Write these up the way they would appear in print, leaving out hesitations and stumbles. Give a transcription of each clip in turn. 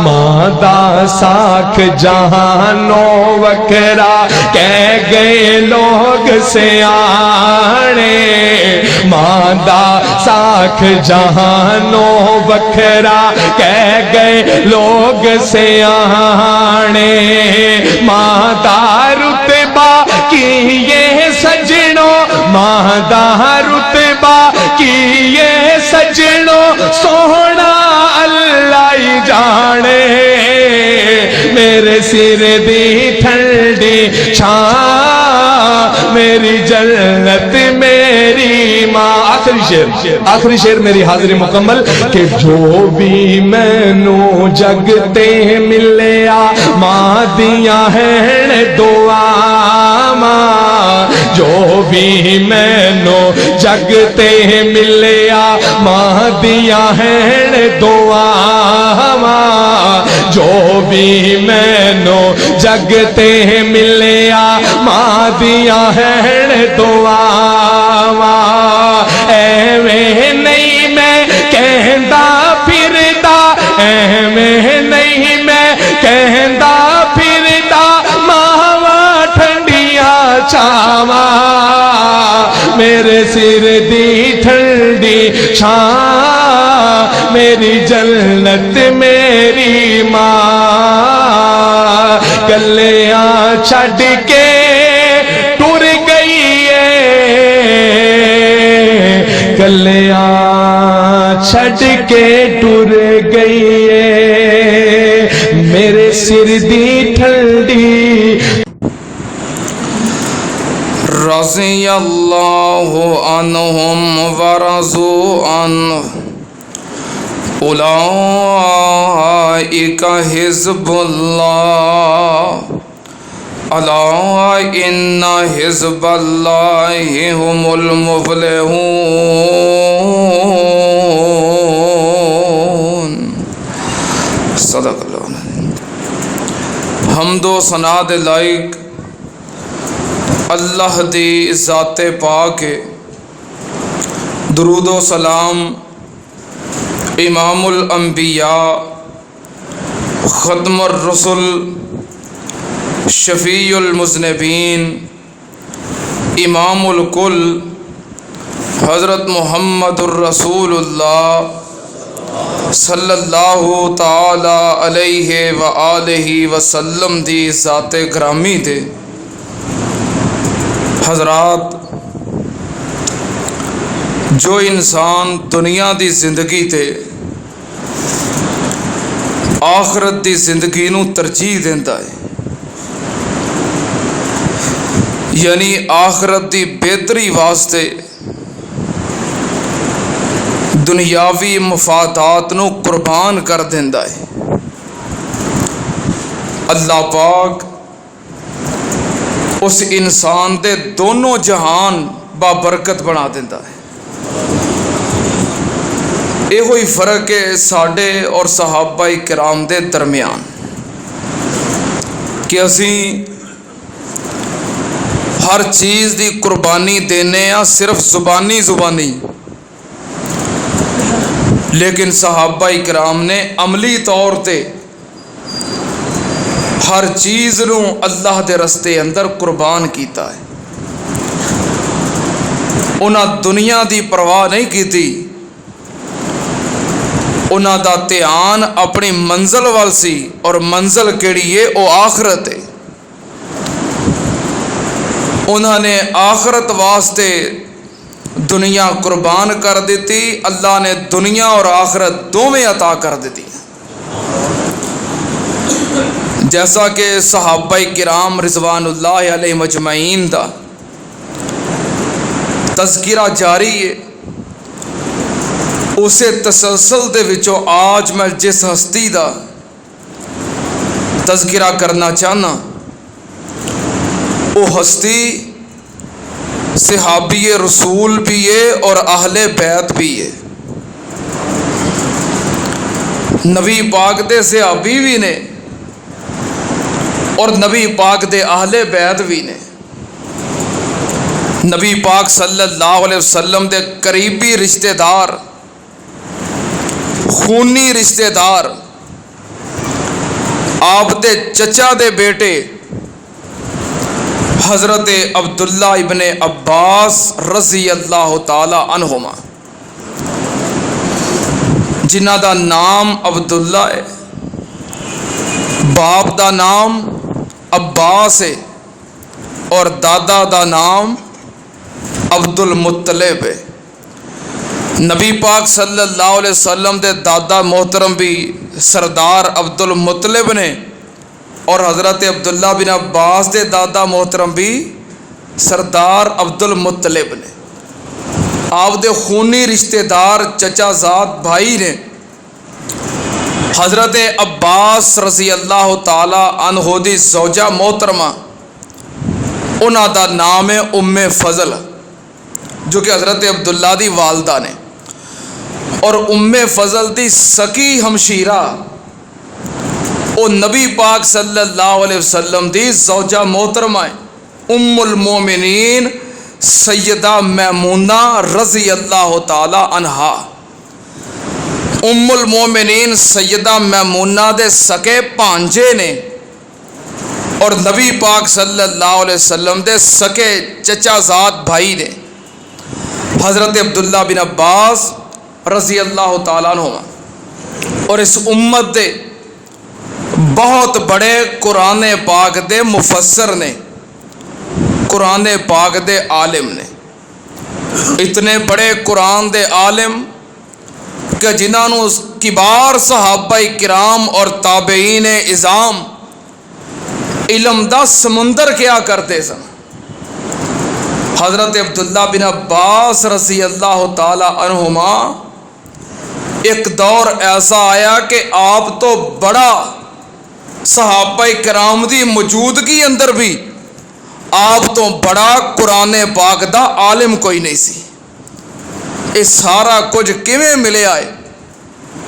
مادا ساکھ جہانو وکرا کہہ گئے لوگ سیانے، مادا ساکھ جہانو وکرا کہہ گئے لوگ سیانے، مادا رتبہ کی یہ سجنوں، مادا رتبہ کی یہ سجنوں، سونا اللہ ہی جانے، میرے سر دی ٹھنڈی چھاں، میری جنت میری ماں۔ آخری شعر میری حاضری مکمل کہ جو بھی مینوں جگتے ملیا ماں دیاں ہیں دعا ماں، جو بھی مینوں جگتے ملیا ماں دیاں ہیں دعا ماں، جو بھی مینوں جگتے ملیا ماں دیاں ہیں دعا ماں، ایویں نہیں میں کہندا پھردا، ایویں نہیں میں کہندا پھردا، ماواں ٹھنڈیاں چھاواں، میرے سر دی ٹھنڈی چھاں، میری جنت میری ماں، گلیاں چھڈ کے ٹر گئی ہے، گلیاں چھڈ کے ٹر گئی ہے، میرے سر دی ٹھنڈی۔ رضی اللہ عنہم ورضوا عنہ، اولئک حزب اللہ، الا ان حزب اللہ هم المفلحون۔ صدق اللہ۔ حمد و ثنا دے لائق اللہ دی ذات پاک، درود و سلام امام الانبیاء، ختم الرسل، شفیع المذنبین، امام الکل حضرت محمد الرسول اللہ صلی اللہ تعالی علیہ وآلہ وسلم دی ذات گرامی دے۔ حضرات، جو انسان دنیا دی زندگی تے آخرت دی زندگی نو ترجیح دیندا ہے، یعنی آخرت دی بہتری واسطے دنیاوی مفادات نو قربان کر دیندا ہے، اللہ پاک اس انسان دے دونوں جہان بابرکت بنا دیندا ہے۔ یہ ہوئی فرق ہے ساڈے اور صحابہ کرام دے درمیان کہ اسی ہر چیز دی قربانی دینے ہاں صرف زبانی، لیکن صحابہ کرام نے عملی طور تے ہر چیز نو اللہ دے رستے اندر قربان کیتا ہے۔ انہاں دنیا دی پرواہ نہیں کیتی، انہاں دا دھیان اپنی منزل وال سی، اور منزل کیڑی ہے او آخرت ہے۔ انہاں نے آخرت واسطے دنیا قربان کر دیتی، اللہ نے دنیا اور آخرت دونوں عطا کر دیتی، جیسا کہ صحابہ کرام رضوان اللہ علیہ مجمعین دا تذکرہ جاری ہے۔ اسے تسلسل دے وچوں آج میں جس ہستی دا تذکرہ کرنا چاہنا، وہ ہستی صحابی رسول بھی ہے اور اہل بیت بھی ہے، نبی پاک دے صحابی بھی نے اور نبی پاک دے اہل بیت بھی نے۔ نبی پاک صلی اللہ علیہ وسلم دے قریبی رشتہ دار خونی رشتہ دار آپ دے چچا دے بیٹے حضرت عبداللہ ابن عباس رضی اللہ تعالی عنہما جنہ دا نام عبداللہ ہے، باپ دا نام عباس ہے اور دادا دا نام عبد المطلب ہے۔ نبی پاک صلی اللہ علیہ وسلم دے دادا محترم بھی سردار عبد المطلب نے اور حضرت عبداللہ بن عباس دے دادا محترم بھی سردار عبد المطلب نے۔ آپ دے خونی رشتہ دار چچا زاد بھائی نے۔ حضرت عباس رضی اللہ تعالی عنہ دی زوجہ محترمہ انہاں دا نام ہے ام فضل، جو کہ حضرت عبداللہ دی والدہ نے، اور ام فضل دی سکی ہمشیرہ او نبی پاک صلی اللہ علیہ وسلم دی زوجہ محترمہ ہے ام المومنین سیدہ میمونہ رضی اللہ تعالی عنہا۔ ام المومنین سیدہ میمونہ دے سکے پانجے نے اور نبی پاک صلی اللہ علیہ وسلم دے سکے چچا زاد بھائی نے حضرت عبداللہ بن عباس رضی اللہ تعالیٰ عنہ، اور اس امت دے بہت بڑے قرآن پاک دے مفسر نے، قرآن پاک دے عالم نے، اتنے بڑے قرآن دے عالم کہ جنہاں نو کبار صحابہ کرام اور تابعین اعظام علم دا سمندر کیا کرتے سن۔ حضرت عبداللہ بن عباس رضی اللہ تعالی عنہما ایک دور ایسا آیا کہ آپ تو بڑا صحابہ کرام دی موجودگی اندر بھی آپ تو بڑا قرآن پاک دا عالم کوئی نہیں سی۔ یہ سارا کچھ کیویں ملے آئے؟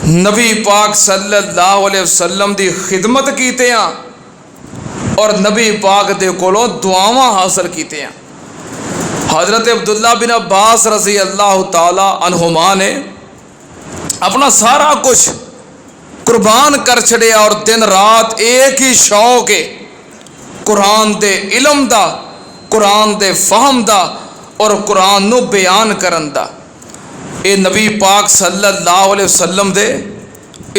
نبی پاک صلی اللہ علیہ وسلم دی خدمت کیتے ہیں اور نبی پاک دے کولوں دعاواں حاصل کیتے ہیں۔ حضرت عبداللہ بن عباس رضی اللہ تعالی عنہما نے اپنا سارا کچھ قربان کر چھڑیا اور دن رات ایک ہی شوق ہے قرآن دے علم دا، قرآن دے فہم دا اور قرآن نو بیان کرن دا۔ اے نبی پاک صلی اللہ علیہ وسلم دے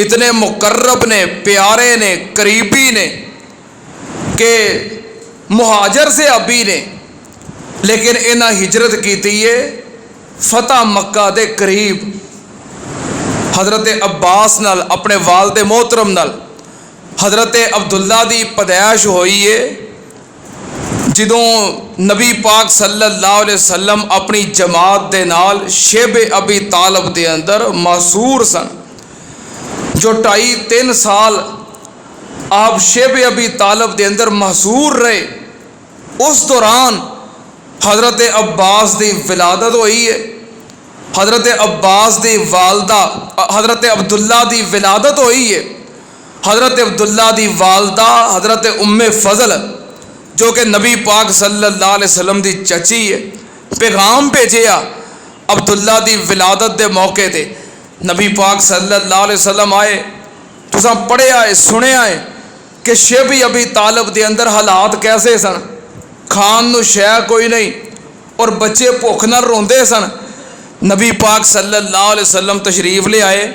اتنے مقرب نے، پیارے نے، قریبی نے کہ مہاجر سے ابھی نے، لیکن انہاں ہجرت کیتی ہے فتح مکہ دے قریب حضرت عباس نال، اپنے والد محترم نال۔ حضرت عبداللہ دی پیدائش ہوئی ہے جدوں نبی پاک صلی اللہ علیہ وسلم اپنی جماعت دے نال شیب ابی طالب دے اندر محصور سن، جو 2.5-3 سال آپ شیب ابی طالب دے اندر محصور رہے۔ اس دوران حضرت عباس دی ولادت ہوئی ہے، حضرت عباس دی والدہ حضرت عبداللہ دی ولادت ہوئی ہے۔ حضرت عبداللہ دی والدہ حضرت ام فضل جو کہ نبی پاک صلی اللہ علیہ وسلم دی چچی ہے، پیغام بھیجیا عبداللہ دی ولادت دے موقع تے۔ نبی پاک صلی اللہ علیہ وسلم آئے، تساں پڑھے آئے، سنے آئے کہ شیبی ابی طالب دے اندر حالات کیسے سن، کھان نو شے کوئی نہیں اور بچے بھوک نال روندے سن۔ نبی پاک صلی اللہ علیہ وسلم تشریف لے آئے،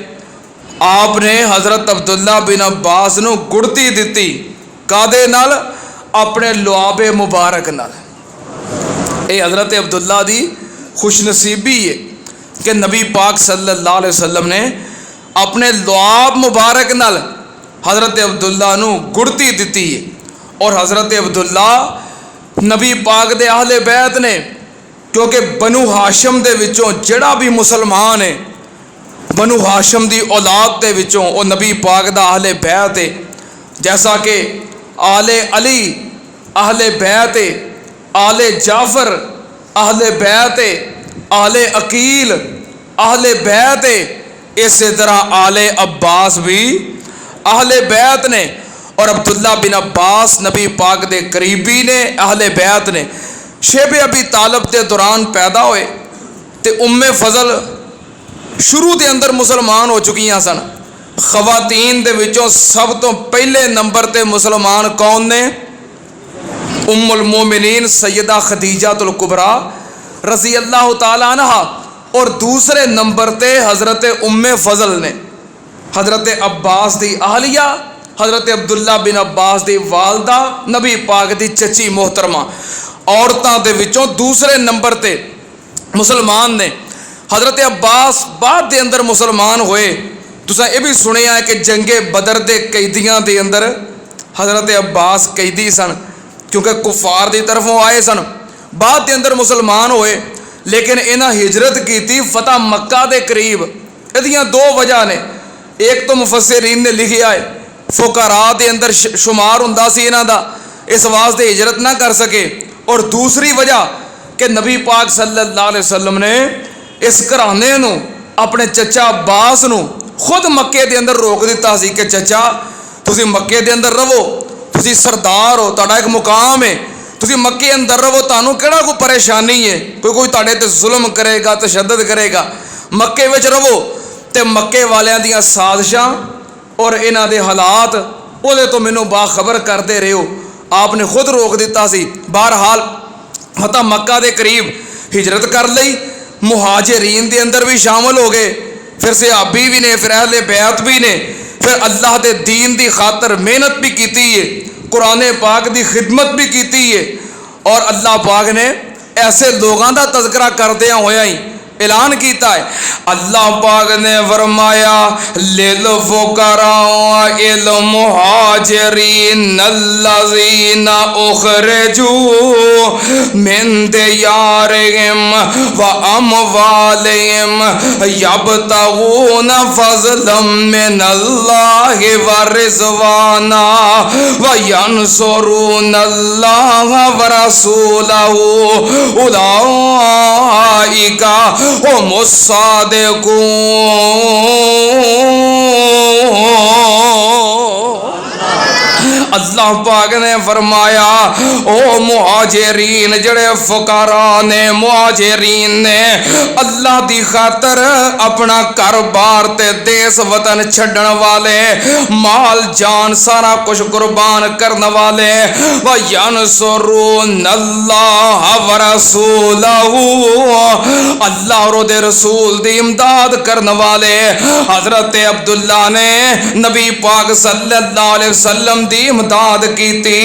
آپ نے حضرت عبداللہ بن عباس نو گڑتی دیتی، کادے نال؟ اپنے لعاب مبارک نال۔ اے حضرت عبداللہ دی خوش نصیبی ہے کہ نبی پاک صلی اللہ علیہ وسلم نے اپنے لعاب مبارک نال حضرت عبداللہ نو گڑتی دیتی ہے، اور حضرت عبداللہ نبی پاک دے اہل بیت نے، کیونکہ بنو ہاشم دے وچوں جڑا بھی مسلمان ہے بنو ہاشم دی اولاد دے وچوں او نبی پاک دا اہل بیت ہے، جیسا کہ آل علی اہل بیت ہے، آل جعفر اہل بیت ہے، آل عقیل اہل بیت ہے، اسی طرح آل عباس بھی اہل بیت نے، اور عبداللہ بن عباس نبی پاک دے قریبی نے، اہل بیت نے۔ شیب ابی طالب دے دوران پیدا ہوئے تے ام فضل شروع دے اندر مسلمان ہو چکیاں سن. خواتین دے وچوں سب تو پہلے نمبر تے مسلمان کون نے؟ ام المومنین سیدہ خدیجہ الکبریٰ رضی اللہ تعالی عنہ، اور دوسرے نمبر تے حضرت ام فضل نے، حضرت عباس دی اہلیہ، حضرت عبداللہ بن عباس دی والدہ، نبی پاک دی چچی محترمہ. عورتاں دے وچوں دوسرے نمبر تے مسلمان نے. حضرت عباس بعد دے اندر مسلمان ہوئے. تساں یہ بھی سنیا ہے کہ جنگ بدر دے قیدیاں دے اندر حضرت عباس قیدی سن، کیونکہ کفار دی طرفوں آئے سن. بعد دے اندر مسلمان ہوئے، لیکن انہاں ہجرت کی تھی فتح مکہ دے قریب. ادیاں دو وجہ نے. ایک تو مفسرین نے لکھیا ہے فقراء دے اندر شمار ہوندا سی انہاں دا، اس واسطے ہجرت نہ کر سکے. اور دوسری وجہ کہ نبی پاک صلی اللہ علیہ وسلم نے اس گھرانے نو، اپنے چچا عباس نو خود مکے دے اندر روک دیتا سی کہ چچا تسی مکے دے اندر رہو، تسی سردار ہو، تہاڈا ایک مقام ہے، تسی مکے اندر رہو، تانوں کیڑا کوئی پریشانی ہے، کوئی تہاڈے تے ظلم کرے گا، تشدد کرے گا. مکے وچ رہو. تے مکے والیاں دیاں سازشاں اور انہاں دے حالات اودے تو مینوں باخبر کردے رہے ہو. آپ نے خود روک دیتا سی. بہرحال فتح مکہ دے قریب ہجرت کر لئی. مہاجرین دے اندر بھی شامل ہو گئے، پھر صحابی بھی نے، پھر اہل بیعت بھی نے، پھر اللہ دے دین دی خاطر محنت بھی کیتی ہے، قرآن پاک دی خدمت بھی کیتی ہے. اور اللہ پاک نے ایسے لوگاں دا تذکرہ کردیاں ہویا ہی اعلان کیتا ہے. اللہ پاک نے فرمایا للفقراء المہاجرین الذین اخرجوا من دیارہم واموالہم یبتغون فضلا من اللہ ورضوانا وینصرون اللہ ورسولہ اولئک هم الصادقون. اللہ پاک نے فرمایا او مہاجرین جڑے فقراء نے، مہاجرین نے اللہ دی خاطر اپنا کاروبار تے دیس وطن چھڈن والے، مال جان سارا کچھ قربان کرن والے، وَيَنْصُرُونَ اللَّهَ وَرَسُولَهُ اللہ اور دے رسول دی امداد کرن والے. حضرت عبداللہ نے نبی پاک صلی اللہ علیہ وسلم دی امداد کیتی،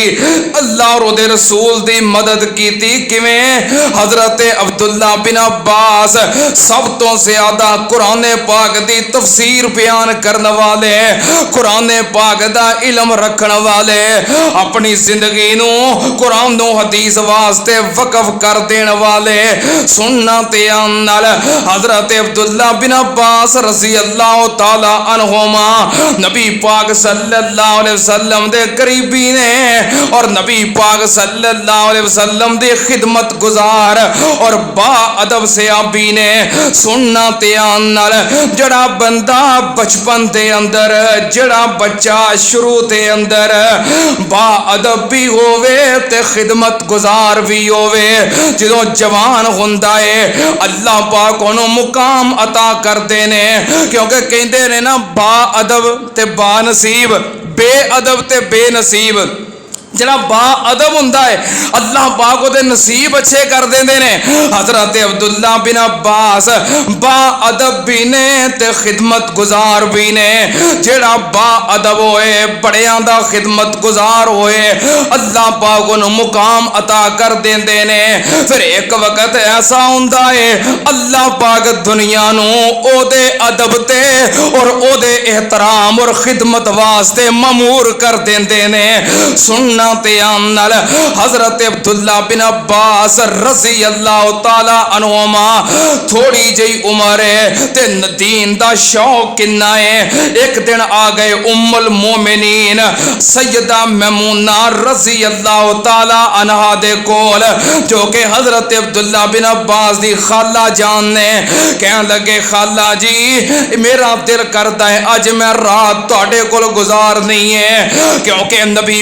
اللہ اور دے رسول دی مدد کیتی. کیویں؟ حضرت عبداللہ بن عباس سب تو زیادہ قرآن پاک دی تفسیر بیان کرن والے، قرآن پاک دا علم رکھن والے، اپنی زندگی نو قرآن و حدیث واسطے وقف کر دین والے. سننا تے نال حضرت عبداللہ بن عباس رضی اللہ تعالی عنہما نبی پاک صلی اللہ علیہ وسلم دے قریبی نے، اور نبی پاک صلی اللہ علیہ وسلم دے خدمت گزار اور با ادب صحابی نے. سننا تے نال جڑا بندہ بچپن دے اندر، جڑا بچہ شروع دے اندر با ادب بھی ہووے تے خدمت گزار بھی ہووے، جدوں جوان ہوندا ہے اللہ پاک انہوں مقام عطا کر دینے. کیونکہ کہندے نے نا با ادب تے با نصیب، بے ادب تے بے نصیب. جڑا با ادب ہوندا ہے اللہ پاک دے نصیب اچھے کر دیندے نے. حضرت عبداللہ بن عباس با ادب بھی نے تے خدمت گزار بھی نے. جڑا با ادب ہوئے، بڑیاں دا خدمت گزار ہوئے، اللہ پاک انہوں مقام عطا کر دیندے نے. پھر ایک وقت ایسا ہوندا ہے اللہ پاک دنیا نو او دے ادب تے اور او دے احترام اور خدمت واسطے مامور کر دیندے نے. سننا نال حضرت عبداللہ بن عباس رضی اللہ تعالی عنہما تھوڑی جئی عمر ہے تے دین دا شوق کنا ہے. ایک دن آ گئے ام المومنین سیدہ میمونہ رضی اللہ تعالی عنہا دے کول، جو کہ حضرت عبداللہ بن عباس دی خالہ جان نے. کہنے لگے خالہ جی میرا دل کرتا ہے اج میں رات تہاڈے کول گزار نہیں ہے، کیونکہ نبی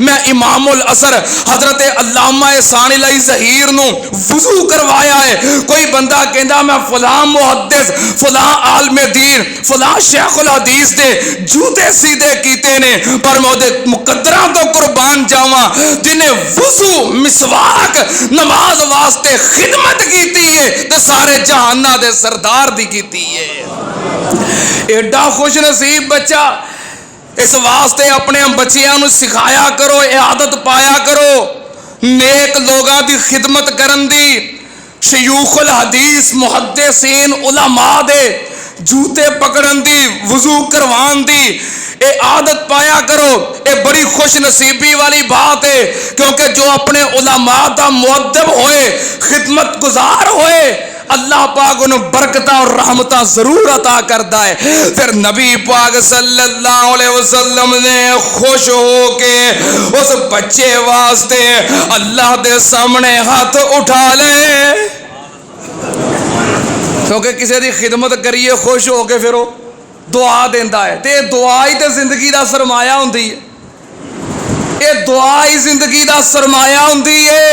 میں امام الاثر حضرت علامہ ثانی علیہ ظہیر نو وضو کروایا ہے. کوئی بندہ کہندا میں فلاں محدث فلاں عالم دین فلاں شیخ الحدیث دے جوتے سیدھے کیتے نے. پر میں دے مقدراں تو قربان جاواں جنہیں وضو مسواک نماز واسطے خدمت کیتی ہے تے سارے جہاناں دے سردار دی کیتی ہے. ایڈا خوش نصیب بچہ. اس واسطے اپنے بچیاں نو سکھایا کرو, عادت پایا کرو نیک لوگاں دی خدمت کرن دی, شیوخ الحدیث محدثین علماء دے جوتے پکڑن دی, وضو کروان دی اے عادت پایا کرو. اے بڑی خوش نصیبی والی بات ہے کیونکہ جو اپنے علماء دا مؤدب ہوئے خدمت گزار ہوئے اللہ پاک انہوں برکتہ اور رحمتہ ضرور عطا کرتا ہے. پھر نبی پاک صلی اللہ علیہ وسلم نے خوش ہو کے اس بچے واسطے اللہ دے سامنے ہاتھ اٹھا لے, کیونکہ کسی دی خدمت کریے خوش ہو کے پھر وہ دعا دیندا ہے. تے دعا ہی تے زندگی دا سرمایہ ہوندی ہے. یہ دعا ہی زندگی دا سرمایہ ہوندی ہے.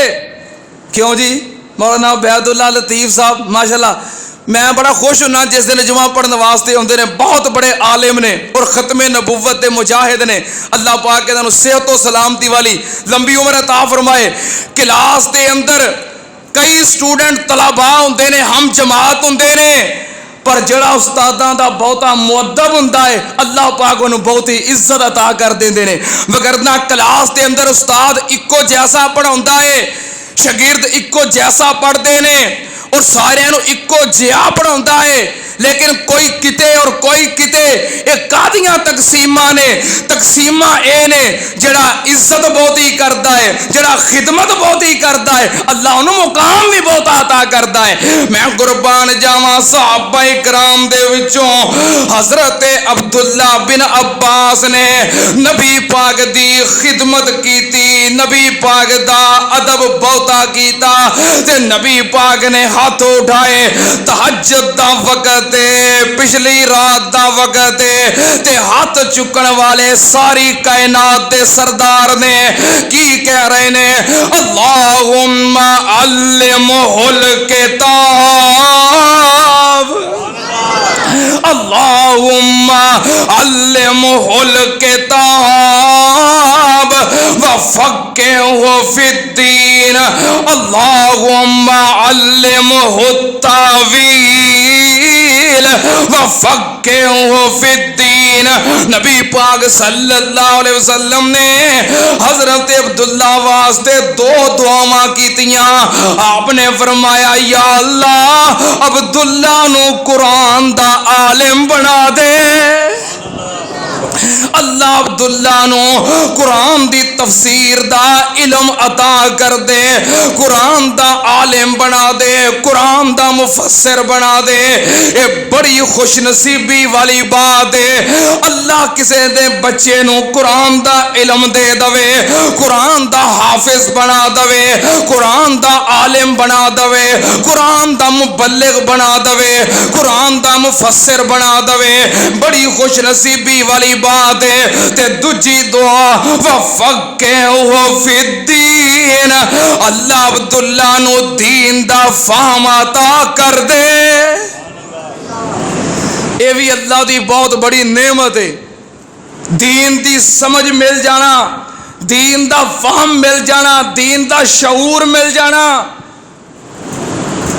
کیوں جی؟ مولانا عبید اللہ لطیف صاحب ماشاءاللہ میں بڑا خوش ہونا جس دن جمعہ پڑھنے واسطے ہوندے نے, بہت بڑے عالم نے اور ختم نبوت دے مجاہد نے. اللہ پاک کے انہوں صحت و سلامتی والی لمبی عمر عطا فرمائے. کلاس دے اندر کئی سٹوڈنٹ طلباء ہوندے نے, ہم جماعت ہوندے نے, پر جڑا استاداں دا بہتا مؤدب ہوندا ہے اللہ پاک انہوں بہت ہی عزت عطا کر دیندے نے. وگرنہ کلاس دے اندر استاد اکو جیسا پڑھاوندا ہے, شاگرد اکو جیسا پڑھتے ہیں اور سارے نو اکو جہا پڑھاوندا ہے, لیکن کوئی کتے اور کوئی کتے ایک قادیاں تقسیمہ نے. تقسیمہ اے نے جڑا عزت بہت ہی کرتا ہے, جڑا خدمت بہت ہی کرتا ہے, اللہ انہوں مقام بھی بہت عطا کرتا ہے. میں قربان جاواں صحابہ کرام دے وچوں حضرت عبداللہ بن عباس نے نبی پاک دی خدمت کیتی, نبی پاک دا ادب بہتا کیتا تے نبی پاک نے ہاتھ اٹھائے. تہجد دا وقت پچھلی رات دا وقت تے ہاتھ چکن والے ساری کائنات دے سردار نے کی کہہ رہے نے, اللہم علمہ الکتاب, اللہم علمہ الکتاب وفقہہ فی الدین, اللہم علمہ التاویل وفقہہ فی الدین. نبی پاک صلی اللہ علیہ وسلم نے حضرت عبداللہ واسطے دو دعاواں کیتیاں. آپ نے فرمایا یا اللہ عبداللہ نو قرآن دا عالم بنا دے, اللہ عبداللہ نو قرآن دی تفسیر دا علم عطا کر دے, قرآن دا عالم بنا دے, قرآن دا مفسر بنا دے. اے بڑی خوش نصیبی والی بات ہے. اللہ کسے دے بچے نو قرآن دا علم دے دوے, قرآن دا حافظ بنا دوے, قرآن دا عالم بنا دوے, قرآن دا مبلغ بنا دوے, قرآن دا مفسر بنا دوے. بڑی خوش نصیبی والی بات ہے. تے دوجی دعا وفقہہ فی الدین, اللہ عبداللہ نو دین دا فہم عطا کر دے. یہ بھی اللہ دی بہت بڑی نعمت ہے. دین دی سمجھ مل جانا, دین دا فہم مل جانا, دین دا شعور مل جانا,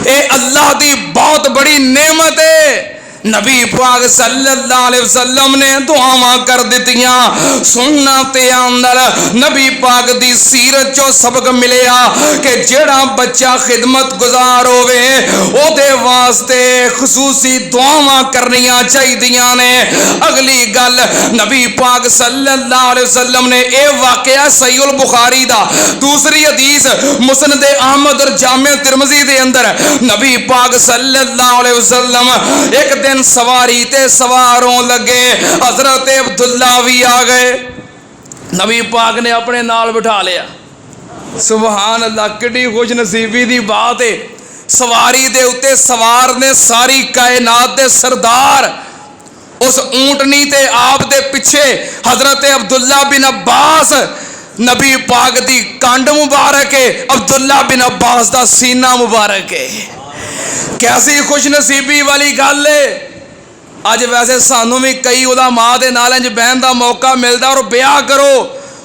اے اللہ دی بہت بڑی نعمت ہے. نبی پاک صلی اللہ علیہ وسلم نے دعاواں کر دتیاں. سننا تے اندر نبی پاک دی سیرت چو سبق ملیا کہ جڑا بچہ خدمت گزار ہوئے او دے واسطے خصوصی دعاواں کرنیاں چاہیدیاں نے. اگلی گل نبی پاک صلی اللہ علیہ وسلم نے اے واقعہ صحیح البخاری دا, دوسری حدیث مسند احمد اور جامع ترمذی دے اندر نبی پاک صلی اللہ علیہ وسلم ایک دن سواری تے سواروں لگے, حضرت عبداللہ بھی آ گئے. نبی پاک نے اپنے نال بٹھا لیا. سبحان اللہ, کڈی خوش نصیبی دی بات ہے. سواری دے اتے سوار نے ساری کائنات دے سردار اس اونٹنی تے آپ دے پیچھے حضرت عبداللہ بن عباس نبی پاک دی کانڈ مبارک ہے، عبداللہ بن عباس دا سینہ مبارک ہے. کیسی خوش نصیبی والی گل ہے. اج ویسے سانوں بھی کئی علماء دے نال انج بہن دا موقع ملدا اور بیاہ کرو،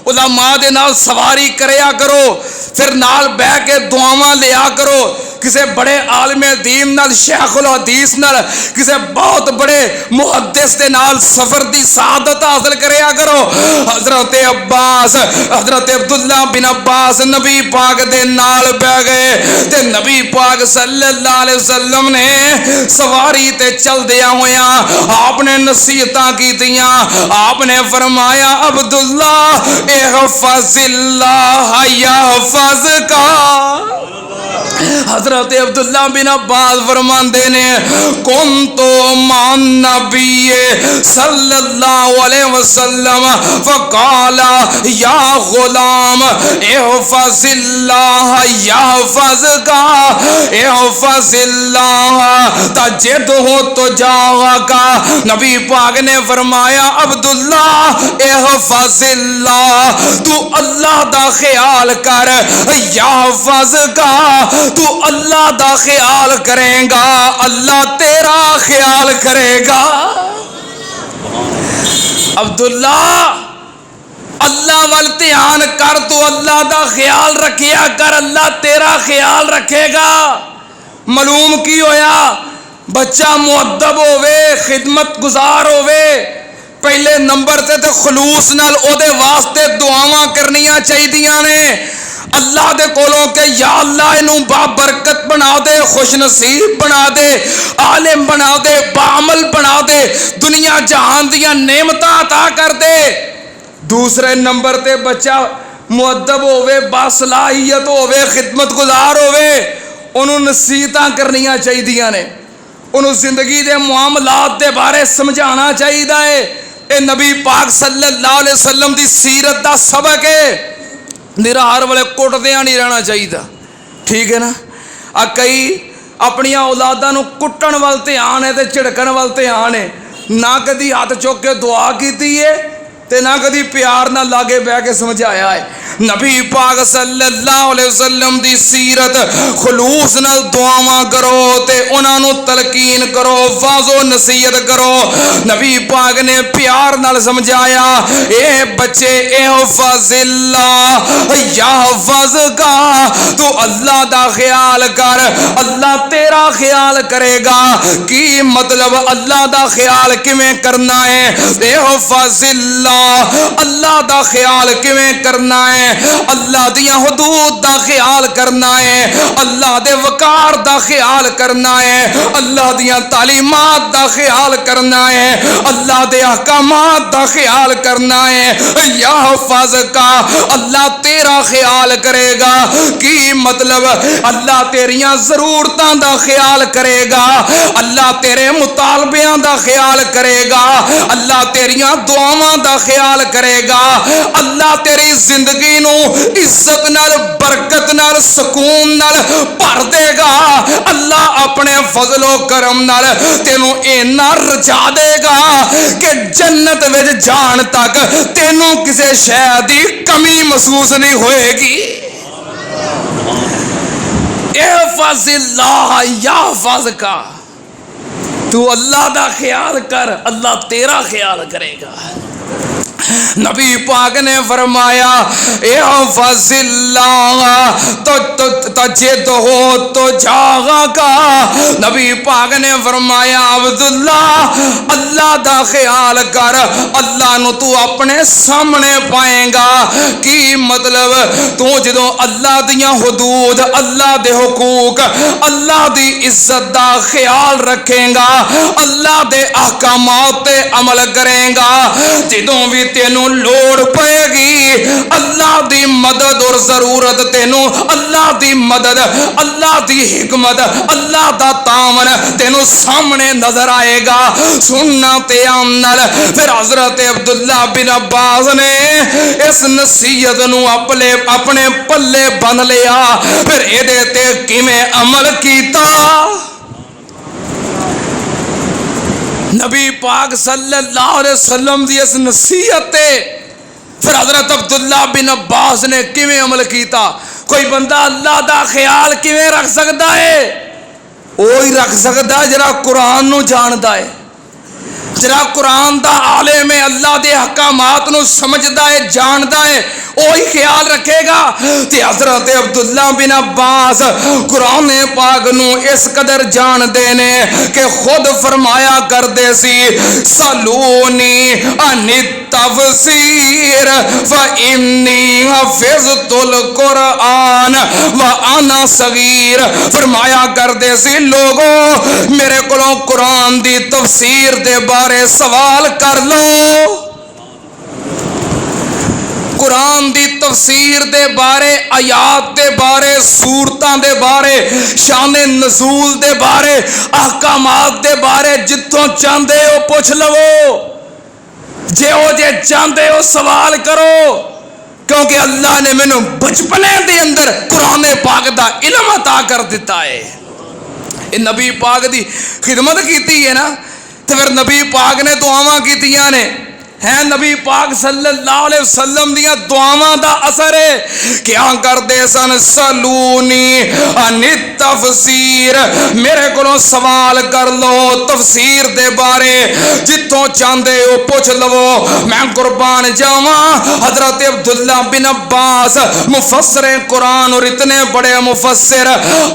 علماء دے نال سواری کریا کرو، پھر نال بہ کے دعاواں لیا کرو، کسے بڑے عالم دین نال شیخ الحدیث نال کسے بہت بڑے محدث دے نال سفر دی سعادت حاصل کریا کرو. حضرت عباس حضرت عبداللہ بن عباس نبی پاک دے نال بہ گئے تے نبی پاک صلی اللہ علیہ وسلم نے سواری تے چل دیا ہویا آپ نے نصیحتاں کیتیاں. آپ نے فرمایا عبداللہ احفظ اللہ یحفظک. حضرت عبداللہ بن عباس فرماندے نے کنت مع النبی صلی اللہ علیہ وسلم فقال یا غلام احفظ اللہ یحفظک احفظ اللہ تجدہ تجاہک. نبی پاک نے فرمایا عبداللہ احفظ اللہ، تو اللہ دا خیال کر، یحفظک تو اللہ دا خیال کرے گا اللہ تیرا خیال کرے گا. عبداللہ اللہ وال دھیان کر، تو اللہ دا خیال رکھیا کر، اللہ تیرا خیال رکھے گا. معلوم کی ہویا بچہ مؤدب ہووے، خدمت گزار ہووے، پہلے نمبر تے خلوص نال او دے واسطے دعاواں کرنیاں چاہیدیاں نے اللہ دے کولوں کہ یا اللہ انہوں بابرکت بنا دے، خوش نصیب بنا دے، عالم بنا دے، بعمل بنا دے، دنیا جہان دیاں نعمتاں عطا کر دے. دوسرے نمبر تے بچہ مؤدب ہووے، باصلاحیت ہووے، خدمت گزار ہووے، انہوں نصیحتاں کرنیاں چاہیدیاں نے، انہوں زندگی دے معاملات دے بارے سمجھانا چاہیدہ ہے. اے نبی پاک صلی اللہ علیہ وسلم دی سیرت دا سبق ہے. نراہر والے کٹدیاں نہیں رہنا چاہیے. ٹھیک ہے نا. کئی اپنی اولاداں نو کٹن وال دھیان ہے تے جھڑکن وال دھیان ہے، نہ کدی ہاتھ چک کے دعا کیتی ہے تے نہ کدی پیار نہ لاگے بہ کے سمجھایا ہے. نبی پاک صلی اللہ علیہ وسلم دی سیرت خلوص نال دعاواں کرو تے انہاں نو تلقین کرو، واض و نصیحت کرو. نبی پاک نے پیار نال سمجھایا اے بچے احفظ اللہ یحفظک، تو اللہ دا خیال کر اللہ تیرا خیال کرے گا. کی مطلب اللہ دا خیال کیویں کرنا ہے؟ احفظ اللہ، اللہ دا خیال کیویں کرنا ہے؟ اللہ دیاں حدود دا خیال کرنا ہے، اللہ دے وقار دا خیال کرنا ہے، اللہ دیاں تعلیمات دا خیال کرنا ہے، اللہ دے احکامات دا خیال کرنا ہے. یحفظک، اللہ تیرا خیال کرے گا. کی مطلب؟ اللہ تیریاں ضرورتاں دا خیال کرے گا، اللہ تیرے مطالبیاں دا خیال کرے گا، اللہ تیریاں دعاواں دا خیال کرے گا، اللہ تیری زندگی نو عزت نال، برکت نال، سکون نال بھر دے گا. اللہ اپنے فضل و کرم نال تینوں اینا رجا دے گا کہ جنت وچ جان تک تینوں کسے شے دی کمی محسوس نہیں ہوئے گی. احفظ اللہ یحفظک، تو اللہ دا خیال کر اللہ تیرا خیال کرے گا. نبی پاک نے فرمایا احفظ اللہ تجدہ تجاہک. نبی پاک نے فرمایا عبداللہ اللہ دا خیال کر اللہ نو تو اپنے سامنے پائے گا. کی مطلب؟ تو جدوں اللہ دیاں حدود، اللہ دے حقوق، اللہ دی عزت دا خیال رکھیں گا، اللہ دے احکامات تے عمل کریں گا، جدوں بھی تینوں لوڑ پائے گی اللہ دی مدد اور ضرورت، تینوں اللہ دی مدد، اللہ دی حکمت، اللہ دا تعاون تینوں سامنے نظر آئے گا. سننا تے عمل. پھر حضرت عبداللہ بن عباس نے اس نصیحت نو اپنے پلے بن لیا. پھر ایدے تے کیویں عمل کیتا؟ نبی پاک صلی اللہ علیہ وسلم دی اس نصیحت تے پھر حضرت عبداللہ بن عباس نے کیویں عمل کیتا. کوئی بندہ اللہ دا خیال کیویں رکھ سکتا ہے؟ وہی رکھ سکتا ہے جڑا قرآن نو جاندا ہے, جڑا قرآن دا عالم ہے, اللہ دے احکامات نو سمجھدا ہے, جاندا ہے, وہی خیال رکھے گا. تے حضرت عبداللہ بن عباس قرآن پاک نو اس قدر جان دے نے کہ خود فرمایا کردے سی سلونی ان التفسیر فانی حفظت القرآن وانا صغیر. فرمایا کردے سی لوگوں میرے کولوں قرآن دی تفسیر دے بارے سوال کر لو, قرآن دی تفسیر دے بارے, آیات دے بارے, سورتاں دے بارے, شان نزول دے بارے, احکامات دے بارے جتوں چاہندے ہو پوچھ لو, جے او جے چاہندے ہو سوال کرو, کیونکہ اللہ نے مینوں بچپنے دے اندر قرآن پاک دا علم عطا کر دیتا ہے. اے نبی پاک دی خدمت کیتی ہے نا, تے پھر نبی پاک نے دعاواں کیتیاں نے ہیں. نبی پاک صلی اللہ علیہ وسلم دیاں دعاواں دا اثر ہے. کیا کردے سن؟ سلونی ان التفسیر, میرے کولوں سوال کر لو تفسیر دے بارے, جتوں چاہندے ہو پوچھ لو. میں قربان جاواں حضرت عبداللہ بن عباس مفسر قرآن, اور اتنے بڑے مفسر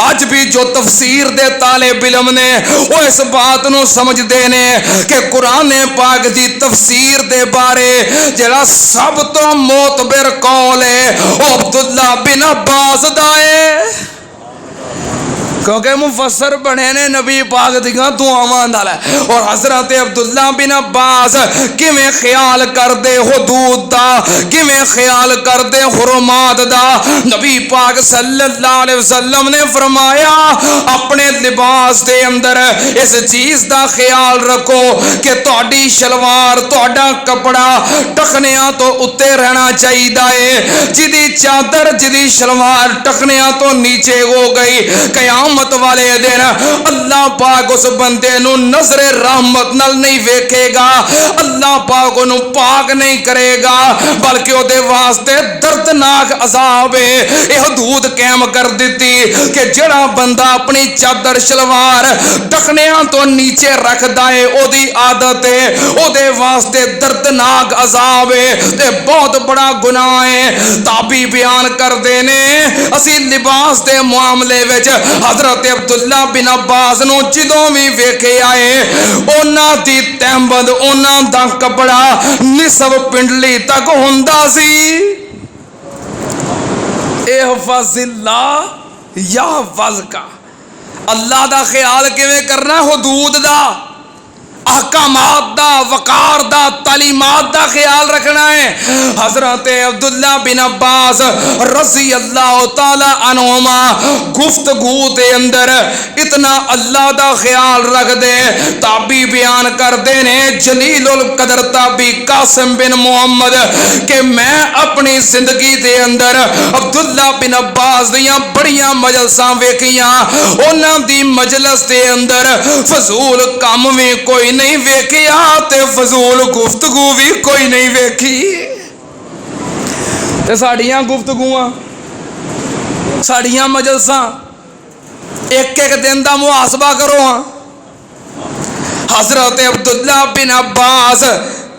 اج بھی جو تفسیر دے طالب علم نے وہ اس بات نو سمجھ دے نے کہ قرآن پاک دی تفسیر دے بارے جڑا سب تو معتبر قول ہے وہ عبداللہ بن عباس دا ہے, کیونکہ مفسر بنے نے نبی پاک دیاں دعاواں نال. اور حضرت عبداللہ بن عباس کیویں خیال کردے حدود دا, کیویں خیال کردے حرمات دا. نبی پاک صلی اللہ علیہ وسلم نے فرمایا اپنے لباس دے اندر اس چیز دا خیال رکھو کہ تہاڈی شلوار, تہاڈا کپڑا ٹخنیاں تو اتے رہنا چاہیے. جدی چادر, جدی شلوار ٹخنیاں تو نیچے ہو گئی, قیامت والے دن اللہ پاک اس بندے نو نظر رحمت نال نہیں ویکھے گا, اللہ پاک انہوں پاک نہیں کرے گا, بلکہ او دے واسطے دردناک عذاب ہے. اے حدود قائم کر دیتی کہ جڑا بندہ اپنی چادر شلوار ٹخنیاں تو نیچے رکھدا ہے او دی عادت ہے, او دے واسطے دردناک عذاب ہے تے بہت بڑا گناہ ہے. تابعی بیان کر دینے اسی لباس دے معاملے وچ حضرت عبداللہ بن عباس نو جدوں بھی ویکھے آئے اونا دی تہمبند, اونا دا کپڑا نصف پنڈلی تک ہوندا سی. احفظ اللہ یحفظ کا, اللہ دا خیال کیویں کرنا, حدود دا, احکامات دا, وقار دا, تعلیمات دا خیال رکھنا ہے. حضرت عبداللہ بن عباس رضی اللہ تعالی عنہما گفتگو دے اندر اتنا اللہ دا خیال رکھ دے. تابعی بیان کر دے نے جلیل القدر تابعی قاسم بن محمد کہ میں اپنی زندگی دے اندر عبداللہ بن عباس دیاں بڑیاں مجلساں ویکھیاں, انہاں دی مجلس دے اندر فضول کام وی کوئی نہیں ویکھیا تے فضول گفتگو بھی کوئی نہیں ویکھی. تے ساڈیاں گفتگواں, ساڈیاں مجلساں ایک ایک دن دا محاسبہ کرو ہاں. حضرت عبداللہ بن عباس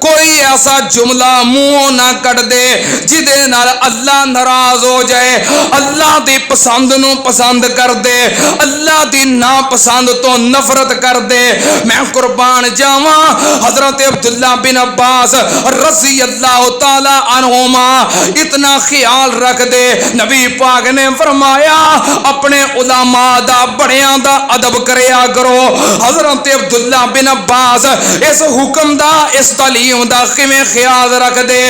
کوئی ایسا جملہ منہ نہ کٹ دے جدے نال اللہ ناراض ہو جائے, اللہ دی پسند نو پسند کر دے, اللہ دی ناپسند تو نفرت کر دے. میں قربان جاواں حضرت عبداللہ بن عباس رضی اللہ تعالی عنہما اتنا خیال رکھ دے. نبی پاک نے فرمایا اپنے علماء دا, بڑیاں دا ادب کریا کرو. حضرت عبداللہ بن عباس اس حکم دا, اس تعلیم ہوندا کیویں خیال رکھ دے.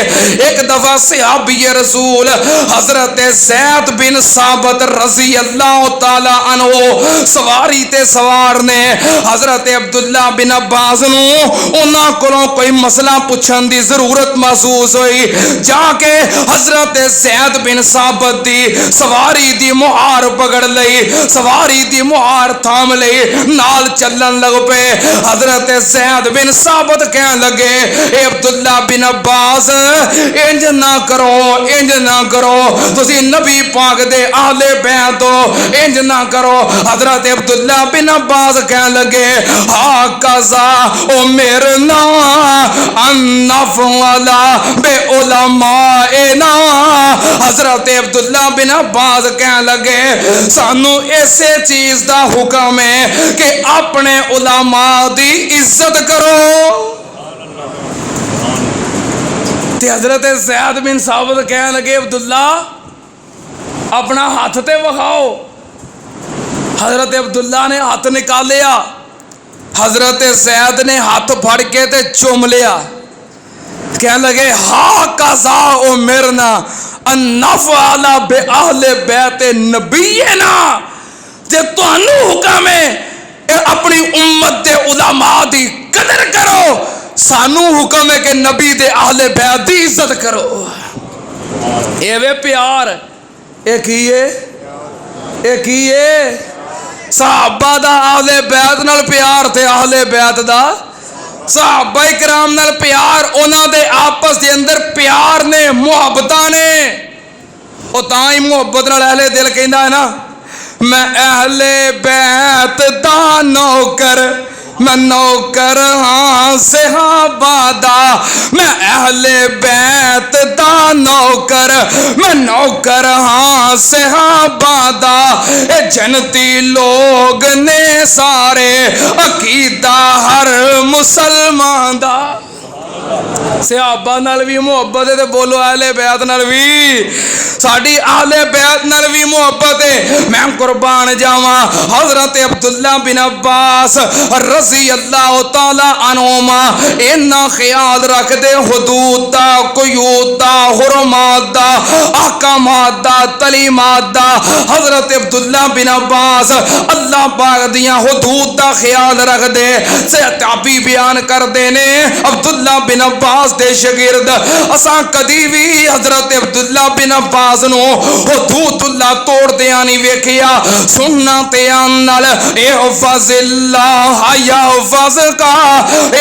ایک دفعہ صحابی رسول حضرت زید بن ثابت رضی اللہ تعالی عنہ سواری تے سوار نے حضرت عبداللہ بن عباس نو انہاں کولوں کوئی مسئلہ پوچھن دی ضرورت محسوس ہوئی. جا کے حضرت زید بن ثابت دی سواری دی مہار پکڑ لئی, سواری دی مہار تھام لئی, نال چلن لگ پے. حضرت زید بن ثابت کہنے لگے اے عبداللہ بن عباس انج نہ کرو, انج نہ کرو, تسی نبی پاک دے اہل بیت ہو, انج نہ کرو. حضرت عبداللہ بن عباس کہنے لگے ہا قضا امرنا ان نفعل بے علمائنا. حضرت عبداللہ بن عباس کہنے لگے سانو ایسے چیز دا حکم ہے کہ اپنے علماء دی عزت کرو. تے حضرت زید بن ثابت کہنے لگے عبداللہ اپنا ہاتھ تے وکھاؤ. حضرت عبداللہ نے ہاتھ نکالیا, حضرت زید نے ہاتھ پھڑ کے تے چوم لیا. کہنے لگے ہا قضا امرنا ان نفعل بے اہل بیت نبینا. تے تانوں حکم ہے اپنی امت دے علماء دی قدر کرو, سانو حکم ہے کہ نبی دے اہل بیت دی عزت کرو. اے وے پیار, اے کیے, اے کیے صحابہ دا اہل بیت نال پیار تے اہل بیت دا صحابہ کرام نال پیار, انہاں دے آپس دے اندر پیار نے, محبتاں نے. او تاں ہی محبت نال اہل دل کہندا ہے نا میں اہل بیت دا نوکر, میں نوکر ہاں صحابہ دا, میں اہل بیت دا نوکر, میں نوکر ہاں صحابہ دا. اے جنتی لوگ نے سارے عقیدہ ہر مسلمان دا. صحابہ نال بھی محبت ہے تے بولو اہل بیت نال بھی, ساڈی اہل بیت نال بھی محبت ہے. میں قربان جاواں حضرت عبداللہ بن عباس رضی اللہ تعالی عنہما اینا خیال رکھ دے حدود دا, قیود دا, حرمات دا, احکامات دا, تعلیمات دا. حضرت عبداللہ بن عباس اللہ پاک دیاں حدود دا خیال رکھ دے. صحابی بیان کر دینے عبداللہ بن عباس دے شگرد اساں کدی بھی حضرت عبداللہ بن عباس نو حدود اللہ توڑ دیاں نہیں ویکھیا. سننا تے نال احفظ اللہ یحفظ کا,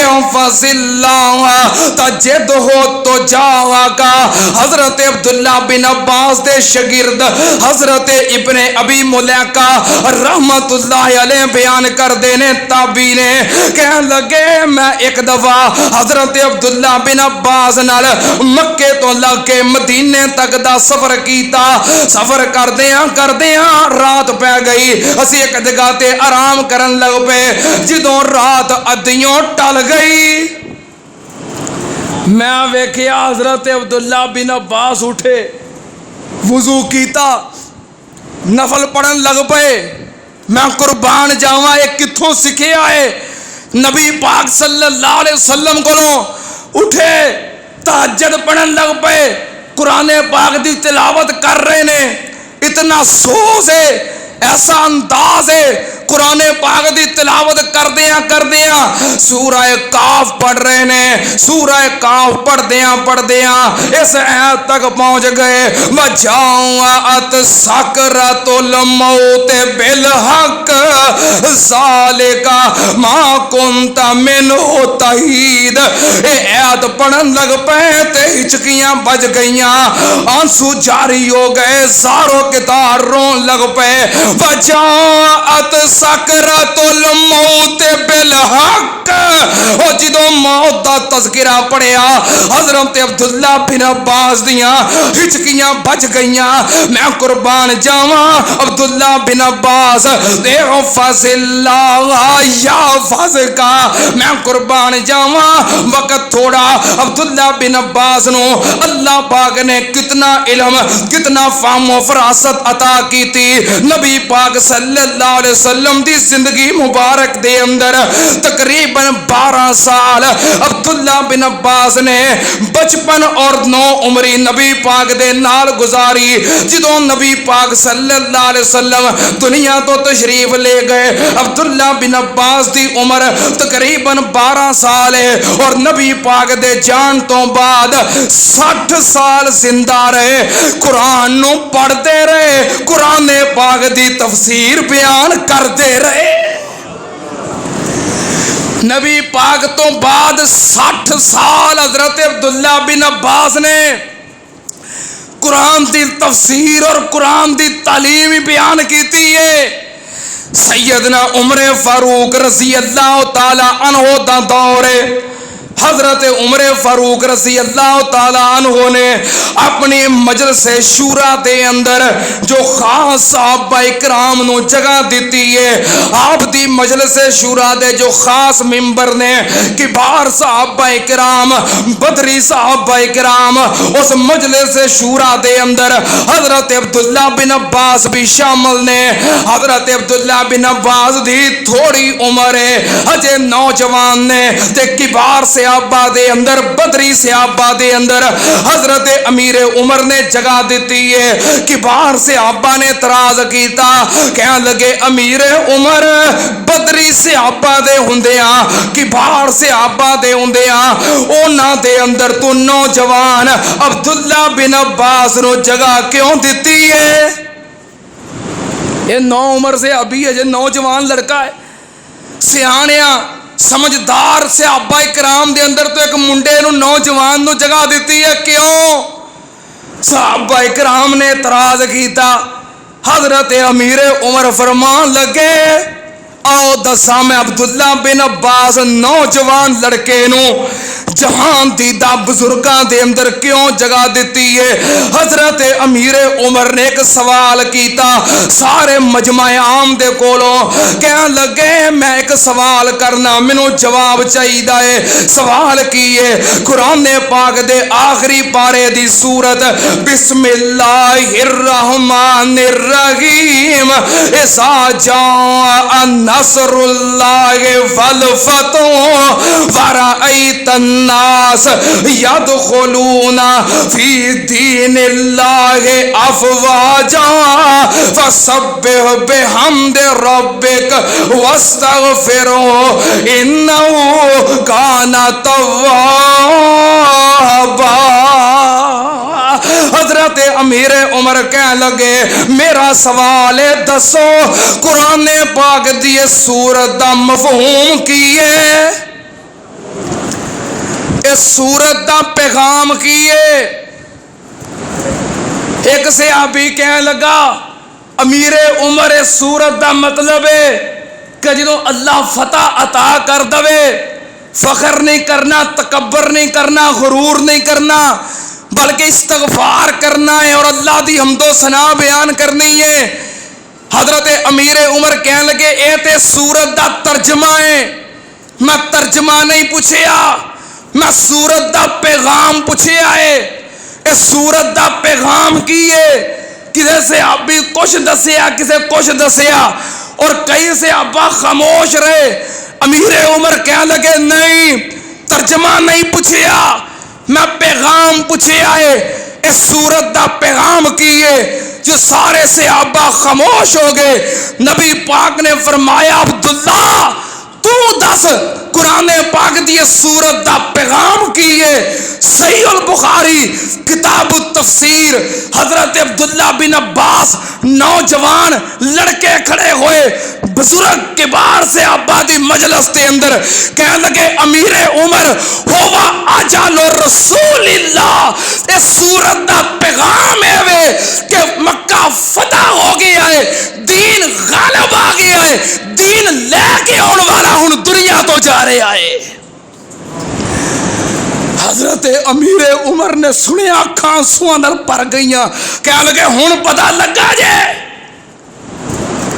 احفظ اللہ تجد ہو تو جاوا کا. حضرت عبداللہ بن عباس دے شگرد حضرت ابن ابی ملیکہ رحمت اللہ علیہ بیان کر دینے تابعی نے کہنے لگے میں ایک دفعہ حضرت عبداللہ بن عباس نال مکے تو لگ کے مدینے تک دا سفر کیتا. سفر کردیاں رات پہ گئی. اسی ایک جگہ تے آرام کرن لگ پے. جدوں رات ادیوں ٹل گئی میں ویکھیا حضرت عبداللہ بن عباس اٹھے, وضو کیتا, نفل پڑھن لگ پے. میں قربان جاواں یہ کتھوں سکھیا ہے؟ نبی پاک صلی اللہ علیہ وسلم کولوں اٹھے تہجد پڑھن لگ پے, قرآن پاک دی تلاوت کر رہے نے. اتنا سوز ہے, ایسا انداز ہے, قرآن پاک دی تلاوت کردیاں سورہ کاف پڑھ رہے نے. سورہ کاف پڑھدیاں اس آیت تک پہنچ گئے وجاءت سکرۃ الموت بالحق ذالک ما کنت منہ تحید. اے آیت پڑھن لگ پے تے ہچکیاں بج گئیاں, آنسو جاری ہو گئے, زاروں کے تار رون لگ پے. وجاءت سکرۃ الموت بالحق. او جدوں موت دا تذکرہ پڑھیا حضرت عبداللہ بن عباس دیاں ہچکیاں بج گئیاں. میں قربان جاواں عبداللہ بن عباس احفظ اللہ یحفظ کا. میں قربان جاواں وقت تھوڑا. عبداللہ بن عباس نو اللہ پاک نے کتنا علم, کتنا فہم و فراست عطا کی تھی. نبی پاک صلی اللہ علیہ وسلم دی زندگی مبارک دے اندر تقریباً 12 سال عبداللہ بن عباس نے بچپن اور نو عمری نبی پاک دے نال گزاری. جدوں نبی پاک صلی اللہ علیہ وسلم دنیا تو تشریف لے گئے, عبداللہ بن عباس دی عمر تقریباً 12 سال ہے اور نبی پاک دے جان تو بعد 60 سال زندہ رہے, قرآن نو پڑھتے رہے, قرآن پاک دی تفسیر بیان کرتے رہے. نبی پاک تو بعد 60 سال حضرت عبداللہ بن عباس نے قرآن دی تفسیر اور قرآن دی تعلیم بیان کیتی ہے. سیدنا عمر فاروق رضی اللہ تعالی عنہ دا دور ہے. حضرت عمر فاروق رضی اللہ تعالی عنہ نے اپنی مجلس شورا دے اندر جو خاص صحابہ اکرام نو جگہ دیتی ہے, آپ دی مجلس شورا دے جو خاص ممبر نے کبار صحابہ اکرام, بدری صحابہ اکرام, اس مجلس شورا دے اندر حضرت عبداللہ بن عباس بھی شامل نے. حضرت عبداللہ بن عباس دی تھوڑی عمر ہے, ہجے نوجوان نے, تے کبار سے صحابہ دے اندر, بدری صحابہ دے اندر حضرت امیر عمر نے جگہ دیتی ہے. کبار صحابہ نے اعتراض کیتا, کہنے لگے امیر عمر بدری صحابہ دے ہوندیاں, کبار صحابہ دے ہوندیاں, اونا دے اندر تو نوجوان عبداللہ بن عباس نو جگہ کیوں دیتی ہے؟ یہ نو عمر سے ابھی ہے, نوجوان لڑکا ہے, سیانیاں سمجھدار صحابہ کرام دے اندر تو ایک منڈے نو نوجوان نو جگہ دیتی ہے, کیوں؟ صحابہ کرام نے اعتراض کیتا. حضرت امیر عمر فرمان لگے, آؤ دساں میں عبداللہ بن عباس نوجوان لڑکے نو جہان دیدہ بزرگاں دے اندر کیوں جگہ دیتی ہے؟ حضرت امیر عمر نے ایک سوال کیتا سارے مجمع عام دے کولوں, کہنے لگے میں ایک سوال کرنا, منو جواب چاہیدا ہے. سوال کیے, قرآن پاک دے آخری پارے دی سورت بسم اللہ الرحمن الرحیم اذا جاء نصر اللہ والفتح ورأیت الناس يدخلون في دين الله أفواجا فسبح بحمد ربك واستغفره إنه كان توابا. حضرت امیر عمر کہنے لگے میرا سوال ہے, دسو قرآن پاک دی سورت دا مفہوم کی ہے؟ اس سورت دا پیغام کیے؟ ایک صحابی کہنے لگا امیر عمر اس سورت دا مطلب ہے کہ جدوں اللہ فتح عطا کر دوے, فخر نہیں کرنا, تکبر نہیں کرنا, غرور نہیں کرنا, بلکہ استغفار کرنا ہے اور اللہ دی حمد و ثنا بیان کرنی ہے. حضرت امیر عمر کہنے لگے اے تے سورت دا ترجمہ ہے, میں ترجمہ نہیں پوچھیا, میں سورت دا پیغام پوچھیا ہے. اس سورت دا پیغام کی ہے؟ کسے سے ابھی کچھ دسیا, کسے کچھ دسیا, اور کئی سے ابا خاموش رہے. امیر عمر کہنے لگے نہیں, ترجمہ نہیں پوچھیا, میں پیغام پوچھیا ہے. اس سورت دا پیغام کی ہے؟ جو سارے صحابہ خاموش ہو گئے. نبی پاک نے فرمایا عبداللہ تو دس قرآن پاک دی سورت دا پیغام کی ہے؟ صحیح البخاری کتاب التفسیر, حضرت عبداللہ بن عباس نوجوان لڑکے کھڑے ہوئے, بزرگ کبار سے آبادی مجلس کے اندر کہنے لگے امیر عمر ہوا اجل رسول اللہ. اس سورت دا پیغام ہے کہ مکہ فتح ہو گیا ہے, دین غالب آ گیا ہے, دین لے کے آنے والا ہن دنیا تو جا رہا ہے. حضرت امیر عمر نے سنیا, اکھاں سواں نال پر گئیاں, کہنے لگے ہن پتہ لگا جے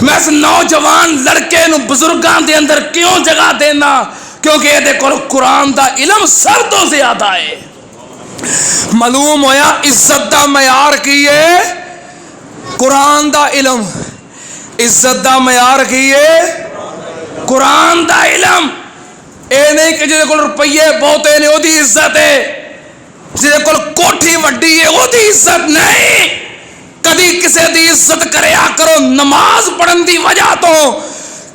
میں اس نوجوان لڑکے نو بزرگاں دے اندر کیوں جگہ دینا, کیونکہ یہ دیکھو قرآن دا علم سر تو زیادہ ہے. معلوم ہویا عزت دا معیار کی ہے قرآن دا علم. عزت دا معیار کی ہے قرآن دا علم. اے نہیں کہ جہاں کول روپیے بہتے نے وہ دی عزت ہے, جہاں کول کوٹھی وڈی ہے وہ دی عزت نہیں. کدی کسی دی عزت کریا کرو نماز پڑھن دی وجہ تو,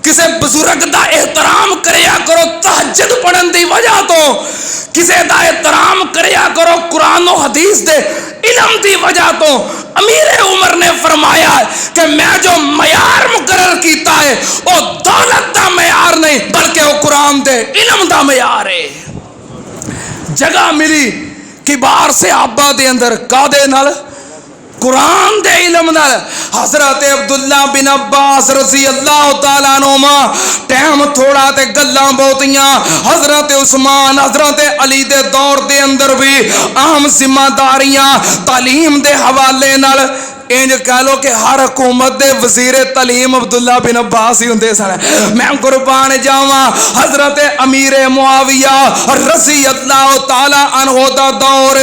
کسی بزرگ دا احترام کریا کرو تہجد پڑھن دی وجہ تو, کسی دا احترام کریا کرو قرآن و حدیث دے علم دی وجہ تو. امیر عمر نے فرمایا کہ میں جو معیار مقرر کیتا ہے وہ دولت دا معیار نہیں بلکہ وہ قرآن دے علم دا معیار ہے. جگہ ملی کبار صحابہ دے اندر کادے نال قرآن دے علم نال. حضرت عبداللہ بن عباس رضی اللہ تعالیٰ عنہما ٹائم تھوڑا تے گلاں بہتیاں. حضرت عثمان حضرت علی دے دور دے اندر بھی اہم ذمہ داریاں تعلیم دے حوالے نال. انج کہہ لو کہ ہر حکومت دے وزیر تعلیم عبداللہ بن عباس ہی ہوندے سن. میں قربان جاواں حضرت امیر معاویہ رضی اللہ تعالی عنہ دا دور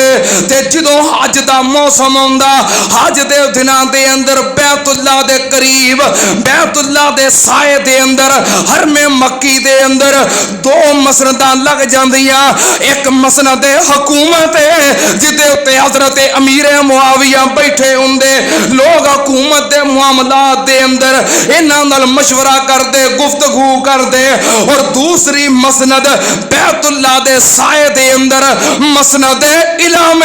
تے جدوں حج دا موسم ہوندا, حج دے دناں دے اندر بیت اللہ دے قریب بیت اللہ دے سائے دے اندر حرم مکی دے اندر دو مسنداں لگ جاندیاں. ایک مسند حکومت ہے جدے تے حضرت امیر معاویہ بیٹھے ہوندے, لوگ حکومت دے معاملات دے اندر انہاں نال مشورہ کردے گفتگو کردے. اور دوسری مسند بیت اللہ دے سائے دے اندر مسند علم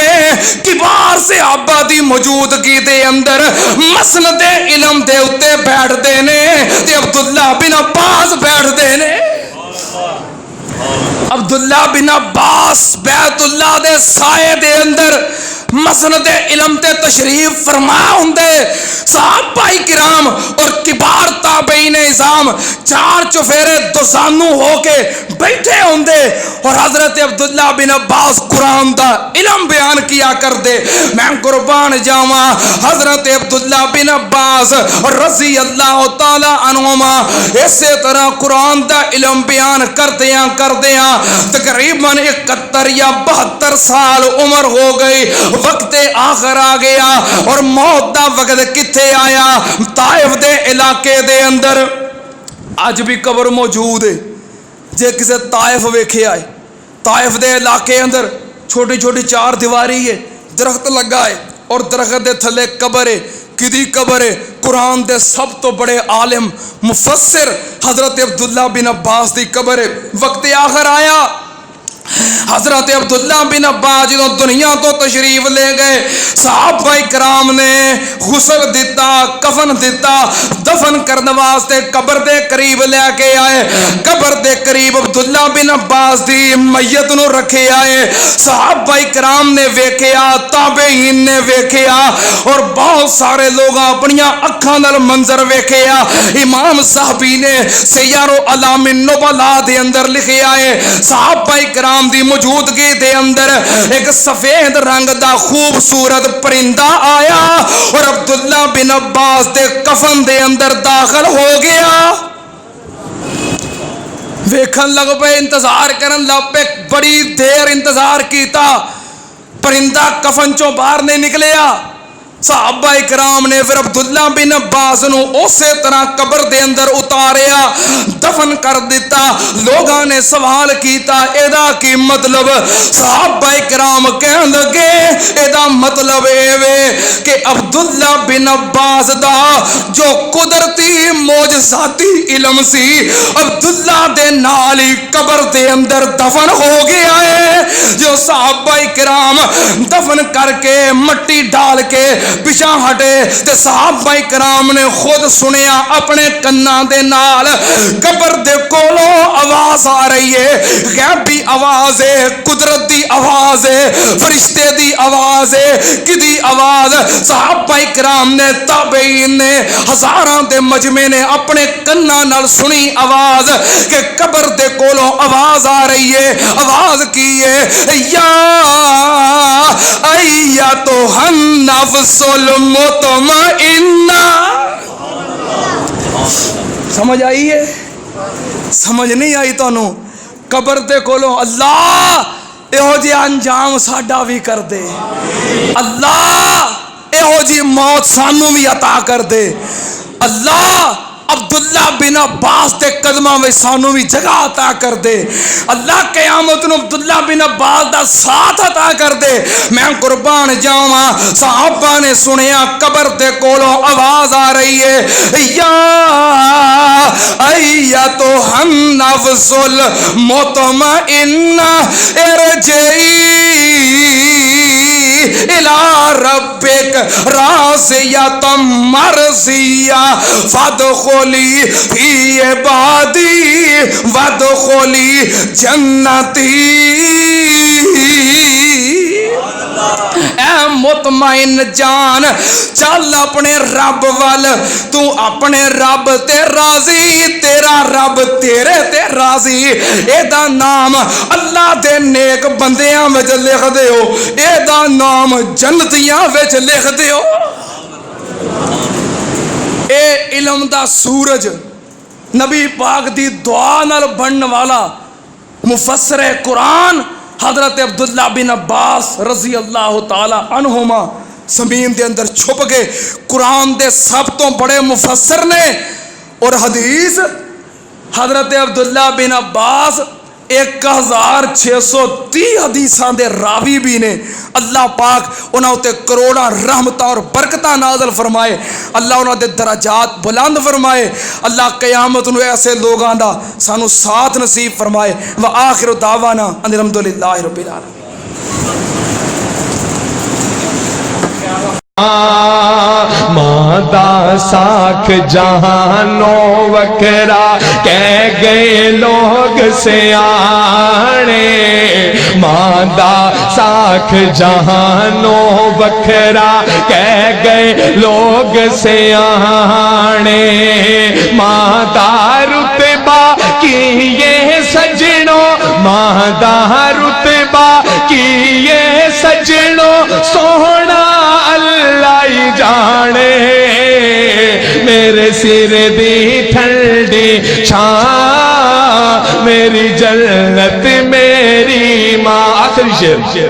کبار صحابہ دی موجودگی دے اندر مسند علم دے اتے بیٹھ دے نے تے عبداللہ بن عباس بیٹھ دے نے. عبداللہ بن عباس بیت اللہ دے سائے دے اندر مسند علم تے تشریف فرما ہوندے. صحابہ کرام اور کبار تابعین اعظام چار چفیرے دوزانو ہو کے بیٹھے ہوندے اور حضرت عبداللہ بن عباس قرآن دا علم بیان کیا کر دے. میں قربان جاواں حضرت عبداللہ بن عباس رضی اللہ تعالی عنہما اسی طرح قرآن دا علم بیان کردیاں تقریباً 71 یا 72 سال عمر ہو گئی. وقت آخر آ گیا اور موت دا وقت کتھے آیا. طائف دے علاقے دے اندر آج بھی قبر موجود ہے. جے کسے طائف ویکھے آئے, طائف دے علاقے اندر چھوٹی چھوٹی چار دیواری ہے, درخت لگا ہے اور درخت دے تھلے قبر ہے. کدی قبر ہے قرآن دے سب تو بڑے عالم مفسر حضرت عبداللہ بن عباس دی قبر ہے. وقت آخر آیا, حضرت عبداللہ بن عباس جدوں دنیا تو تشریف لے گئے, صحابہ کرام نے غسل دیتا, کفن دیتا, دفن کرنے واسطے قبر دے قریب لے کے آئے. قبر دے قریب عبداللہ بن عباس دی میت نو رکھے آئے. صحابہ کرام نے ویکھیا, تابعین نے ویکھیا اور بہت سارے لوگ اپنی اکھاں نال منظر ویکھیا. امام صاحبی نے سیر اعلام النبلاء دے اندر لکھیا ہے صحابہ کرام دی موجودگی دے اندر ایک سفید رنگ دا خوبصورت پرندہ آیا اور عبداللہ بن عباس دے کفن دے اندر داخل ہو گیا. ویکھن لگ پے, انتظار کرن لگ پے, بڑی دیر انتظار کیتا, پرندہ کفن چوں باہر نہیں نکلیا. صحابہ اکرام نے پھر عبداللہ بن عباس نو اسی طرح قبر دے اندر اتاریا, دفن کر دیتا. لوگاں نے سوال کیتا ایدا کی مطلب؟ صحابہ اکرام کہن لگے ایدا مطلب اے کہ عبداللہ بن عباس دا جو قدرتی معجزاتی علم سی عبداللہ دے نالی قبر دے اندر دفن ہو گیا ہے. جو صحابہ اکرام دفن کر کے مٹی ڈال کے پیچھے ہٹے تے صحابہ کرام نے خود سنیا اپنے کنا دے نال قبر دے کولوں آواز آ رہی ہے, غیبی آواز ہے, قدرت دی آواز ہے, فرشتے دی آواز ہے, کدی آواز؟ صحابہ کرام نے, تابعین نے, ہزاراں دے مجمع نے اپنے کنا نال سنی آواز کہ قبر دے کولوں آواز آ رہی ہے. آواز کی ہے, یا ایتھا النفس المطمئنہ. سمجھ آئی ہے؟ سمجھ نہیں آئی تانوں؟ قبر دے کولوں اللہ ایہو جی انجام ساڈا بھی کر دے, اللہ ایہو جی موت سانوں بھی عطا کر دے. اللہ عبداللہ بن عباس دے قدماں وچ سانوں بھی جگہ عطا کر دے اللہ قیامت نو عبداللہ بن عباس دا ساتھ عطا کر دے میں قربان جاواں صحابہ نے سنیا قبر دے کولوں آواز آ رہی ہے یا ایتھا النفس المطمئنہ ارجعی الى ربک راضیۃ مرضیہ فادخلی فی عبادی وادخلی جنتی اے مطمئن جان چل اپنے رب وال تو اپنے رب تے راضی تیرا رب تیرے تے راضی اے دا نام اللہ دے نیک بندیاں وچ لکھ دیو اے دا نام جنتیاں وچ لکھ دیو اے علم دا سورج نبی پاک دی دعا نال بنن والا مفسر قرآن حضرت عبداللہ بن عباس رضی اللہ تعالی عنہما زمین دے اندر چھپ گئے قرآن دے سب تو بڑے مفسر نے اور حدیث حضرت عبداللہ بن عباس 1630 حدیثاں دے راوی بھی نے اللہ پاک انہاں تے کروڑاں رحمتاں اور برکتاں نازل فرمائے اللہ انہاں دے درجات بلند فرمائے اللہ قیامت نو ایسے لوگاں دا سانو ساتھ نصیب فرمائے وآخر دعوانا ان الحمدللہ رب العالمین مادا ساکھ جہانو وکرا کہہ گئے لوگ سیانے مادا ساکھ جہانو وکرا کہہ گئے لوگ سیانے مادا رتبہ کی یہ سجنوں مادا رتبہ کی یہ سجنوں سونا اللہ ہی جانے میرے سر دی ٹھنڈی چھاں میری جنت میری ماں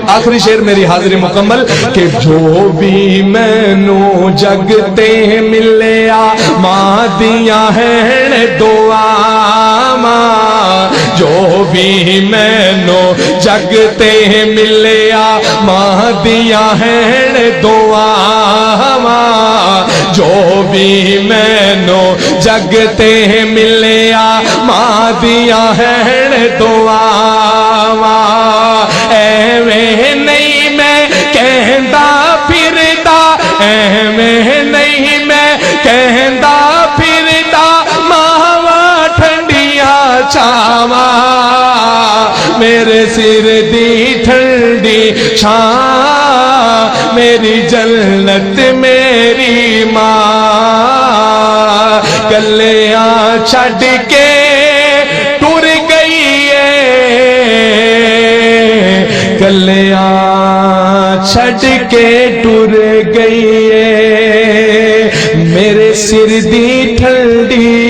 آخری شعر میری حاضری مکمل کہ جو بھی مینوں جگتے ملیا ماں دیاں ہیں دعا ماں جو بھی مینوں جگتے ملیا ماں دیاں ہیں دعا ماں جو بھی مینوں جگتے ملیا ماں دیاں ہیں دعا ماں ایویں نہیں میں کہندا پھردا ایویں نہیں میں کہندا پھردا ماواں ٹھنڈیاں چھاواں میرے سر دی ٹھنڈی چھاں میری جنت میری ماں گلیاں چھڈ کے ٹر گئی ہے گلیاں چھڈ کے ٹر گئی ہے میرے سر دی ٹھنڈی